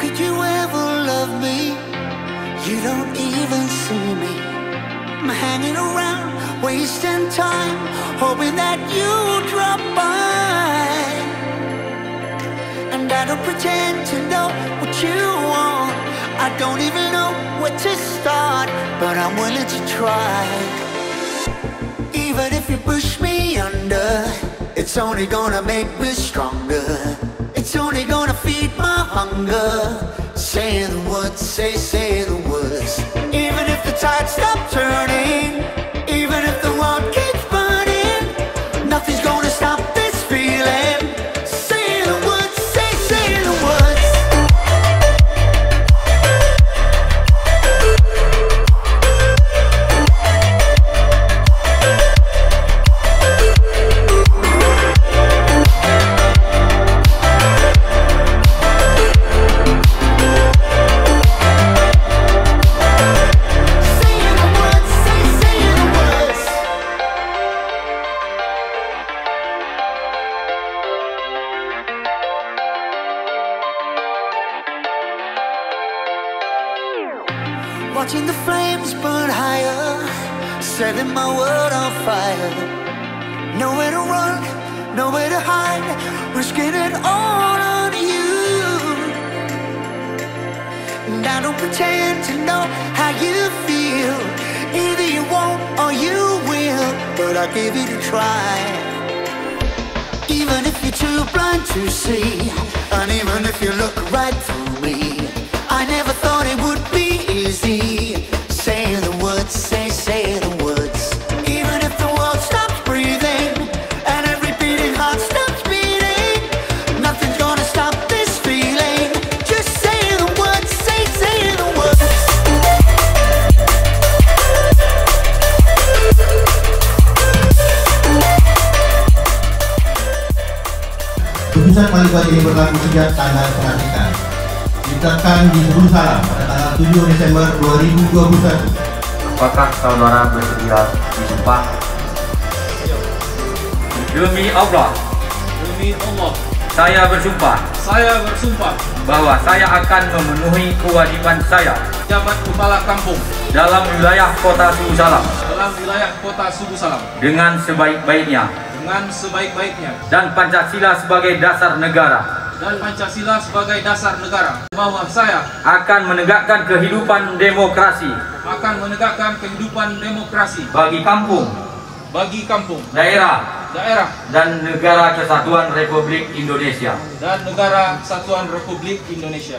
could you ever love me? You don't even see me. I'm hanging around, wasting time, hoping that you drop by. And I don't pretend to know what you want. I don't even know where to start, but I'm willing to try. Even if you push me under, it's only gonna make me stronger. It's only gonna feed my hunger. Say the words, say the words. Even if the tide stops turning, even if the world keeps burning, nothing's gonna stop this feeling. Say the words, say the words. Watching the flames burn higher, setting my world on fire. Nowhere to run, nowhere to hide, risking it all on you. And I don't pretend to know how you feel. Either you won't or you will, but I'll give it a try. Even if you're too blind to see, and even if you look right through me, I never thought it would be easy. Say the words, say the words. Even if the world stops breathing and every beating heart stops beating, nothing's gonna stop this feeling. Just say the words, say the words. Putusan Wali ini berlaku sejak tanggal pelantikan. Ditetapkan di Jerusalem pada tanggal 7 Desember 2021. Apakah saudara bersedia disumpah? Demi Allah. Demi Allah. Saya bersumpah. Saya bersumpah Bahwa saya akan memenuhi kewajiban saya. jabat kepala kampung Dalam wilayah Kota Sugu Salam. dalam wilayah Kota Sugu Salam Dengan sebaik-baiknya. dengan sebaik-baiknya Dan Pancasila sebagai dasar negara. dan Pancasila sebagai dasar negara. Bahwa saya Akan menegakkan kehidupan demokrasi. akan menegakkan kehidupan demokrasi Bagi kampung, bagi kampung, daerah, daerah, dan negara kesatuan Republik Indonesia. dan negara kesatuan Republik Indonesia.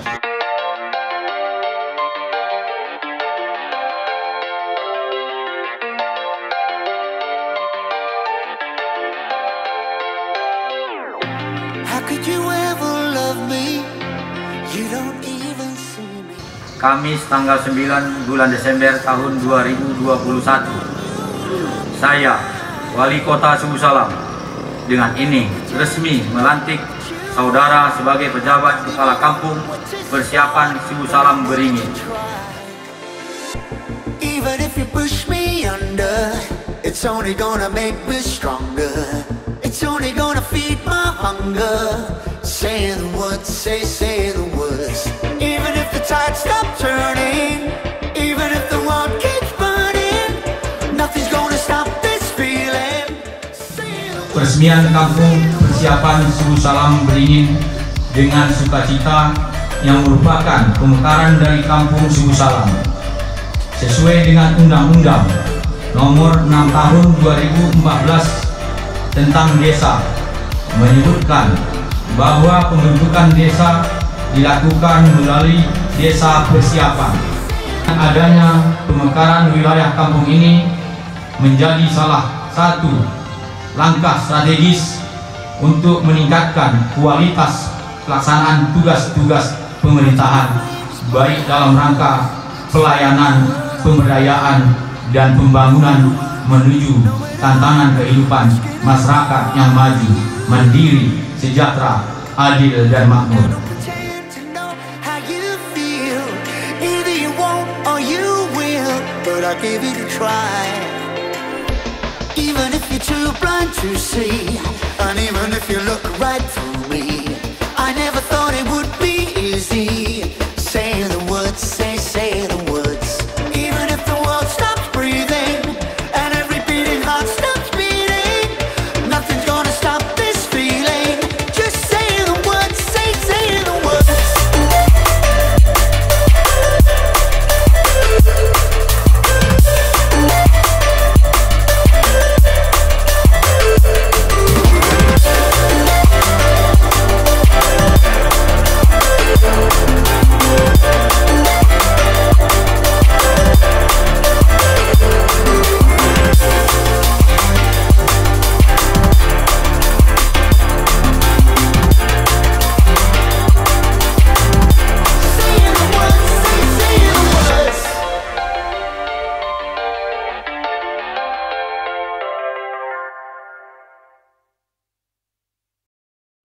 How could you ever love me? You don't even see me. Kamis tanggal 9 bulan Desember tahun 2021. Saya, Wali Kota Sugu Salam, dengan ini resmi melantik saudara sebagai pejabat kepala kampung persiapan Sugu Salam Beringin. Even if you push me under, it's only gonna make me stronger. It's only gonna feed my hunger. Say the words, say the words. Even if the tide stops turning, even if the world keeps burning, nothing's gonna stop this feeling. Peresmian kampung persiapan Sugu Salam Beringin dengan sukacita yang merupakan pemekaran dari kampung Sugu Salam sesuai dengan Undang-Undang Nomor 6 Tahun 2014 tentang desa menyebutkan bahwa pembentukan desa dilakukan melalui desa persiapan. Adanya pemekaran wilayah kampung ini menjadi salah satu langkah strategis untuk meningkatkan kualitas pelaksanaan tugas-tugas pemerintahan baik dalam rangka pelayanan, pemberdayaan, dan pembangunan menuju tantangan kehidupan masyarakat yang maju, mandiri, sejahtera, adil, dan makmur. Even if you're too blind to see, and even if you look right through me, I never thought it would be easy.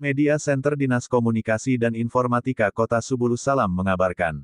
Media Center Dinas Komunikasi dan Informatika Kota Subulus Salam mengabarkan.